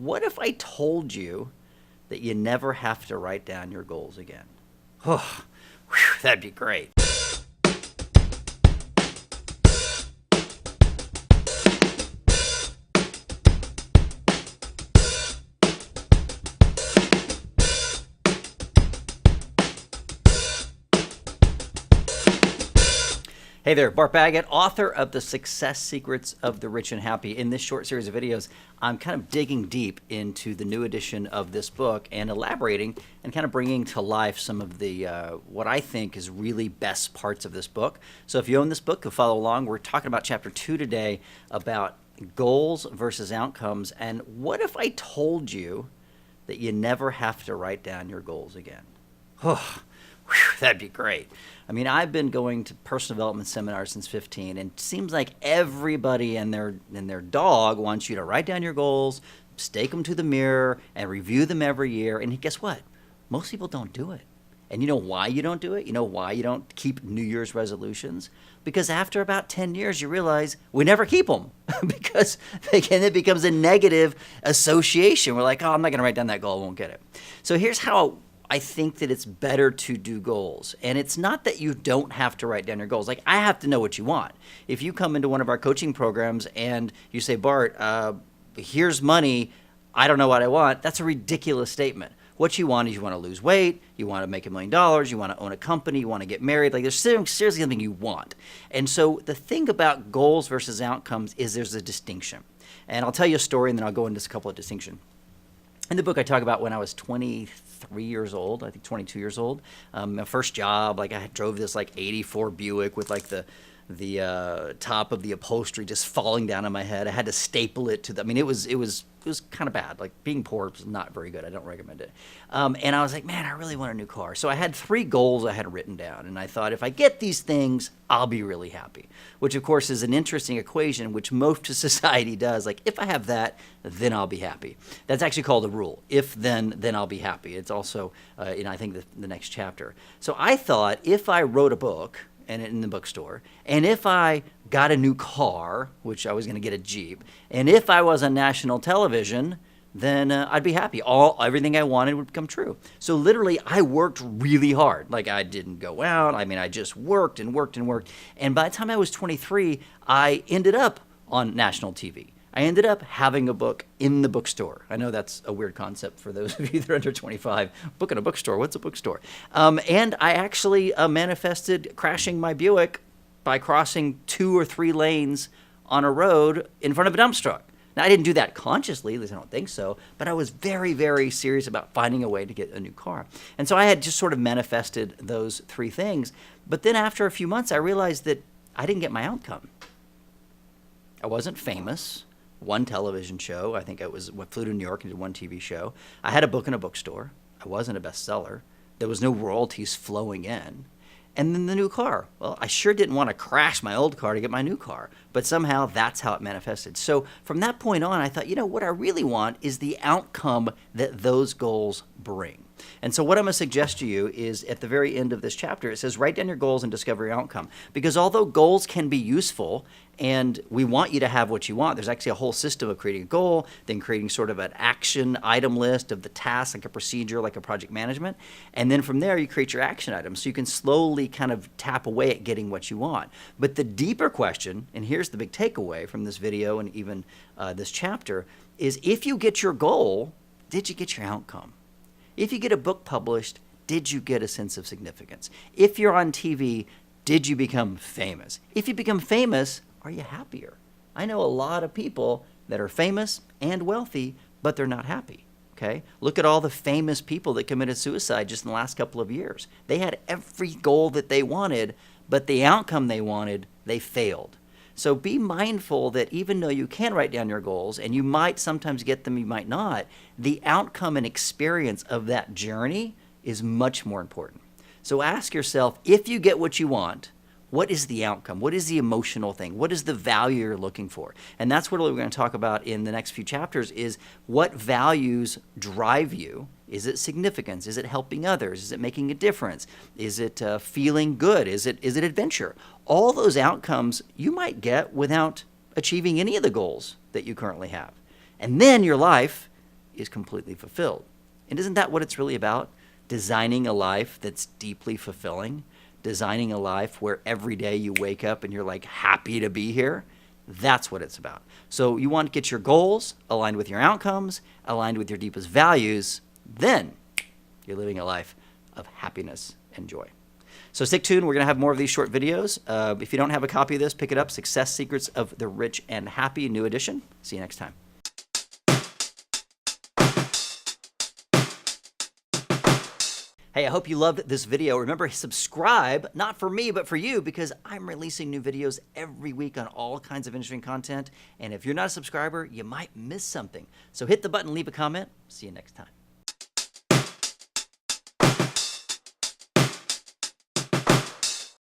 what if I told you that you never have to write down your goals again? Oh, whew, that'd be great. Hey there, Bart Baggett, author of The Success Secrets of the Rich and Happy. In this short series of videos, I'm kind of digging deep into the new edition of this book and elaborating and kind of bringing to life some of the, what I think is really best parts of this book. So if you own this book, go follow along. We're talking about chapter 2 today about goals versus outcomes. And what if I told you that you never have to write down your goals again? Oh, whew, that'd be great. I mean, I've been going to personal development seminars since 15, and it seems like everybody and their dog wants you to write down your goals, stake them to the mirror, and review them every year. And guess what? Most people don't do it. And you know why you don't do it? You know why you don't keep New Year's resolutions? Because after about 10 years, you realize we never keep them because it becomes a negative association. We're like, oh, I'm not going to write down that goal. I won't get it. So here's how I think that it's better to do goals. And it's not that you don't have to write down your goals. Like, I have to know what you want. If you come into one of our coaching programs and you say, Bart, here's money, I don't know what I want, that's a ridiculous statement. What you want is you want to lose weight, you want to make $1 million, you want to own a company, you want to get married. Like, there's seriously something you want. And so the thing about goals versus outcomes is there's a distinction. And I'll tell you a story and then I'll go into a couple of distinctions. In the book, I talk about when I was 23 years old, I think 22 years old. My first job, like I drove this like 84 Buick with like the top of the upholstery just falling down on my head. I had to staple it to the, I mean, it was kind of bad. Like being poor was not very good. I don't recommend it. And I was like, man, I really want a new car. So I had 3 goals I had written down. And I thought, if I get these things, I'll be really happy. Which, of course, is an interesting equation, which most of society does. Like, if I have that, then I'll be happy. That's actually called a rule. If, then I'll be happy. It's also, I think, the next chapter. So I thought, if I wrote a book, and in the bookstore, and if I got a new car, which I was going to get a Jeep, and if I was on national television, then I'd be happy. Everything I wanted would come true. So literally, I worked really hard. Like, I didn't go out. I mean, I just worked and worked and worked. And by the time I was 23, I ended up on national TV. I ended up having a book in the bookstore. I know that's a weird concept for those of you that are under 25. Book in a bookstore, what's a bookstore? And I actually manifested crashing my Buick by crossing 2 or 3 lanes on a road in front of a dump truck. Now, I didn't do that consciously, at least I don't think so, but I was very, very serious about finding a way to get a new car. And so I had just sort of manifested those 3 things. But then after a few months, I realized that I didn't get my outcome. I wasn't famous. 1 television show. I think I flew to New York and did 1 TV show. I had a book in a bookstore. I wasn't a bestseller. There was no royalties flowing in. And then the new car. Well, I sure didn't want to crash my old car to get my new car, but somehow that's how it manifested. So from that point on, I thought, what I really want is the outcome that those goals bring. And so what I'm going to suggest to you is at the very end of this chapter, it says, write down your goals and discover your outcome. Because although goals can be useful and we want you to have what you want, there's actually a whole system of creating a goal, then creating sort of an action item list of the task, like a procedure, like a project management. And then from there, you create your action items. So you can slowly kind of tap away at getting what you want. But the deeper question, and here's the big takeaway from this video and even this chapter, is if you get your goal, did you get your outcome? If you get a book published, did you get a sense of significance? If you're on TV, did you become famous? If you become famous, are you happier? I know a lot of people that are famous and wealthy, but they're not happy, okay? Look at all the famous people that committed suicide just in the last couple of years. They had every goal that they wanted, but the outcome they wanted, they failed. So be mindful that even though you can write down your goals, and you might sometimes get them, you might not, the outcome and experience of that journey is much more important. So ask yourself, if you get what you want, what is the outcome? What is the emotional thing? What is the value you're looking for? And that's what we're going to talk about in the next few chapters is what values drive you. Is it significance? Is it helping others? Is it making a difference? Is it feeling good? Is it adventure? All those outcomes you might get without achieving any of the goals that you currently have. And then your life is completely fulfilled. And isn't that what it's really about? Designing a life that's deeply fulfilling, designing a life where every day you wake up and you're like happy to be here. That's what it's about. So you want to get your goals aligned with your outcomes, aligned with your deepest values, then you're living a life of happiness and joy. So stick tuned. We're going to have more of these short videos. If you don't have a copy of this, pick it up. Success Secrets of the Rich and Happy, new edition. See you next time. Hey, I hope you loved this video. Remember, subscribe, not for me, but for you, because I'm releasing new videos every week on all kinds of interesting content. And if you're not a subscriber, you might miss something. So hit the button, leave a comment. See you next time.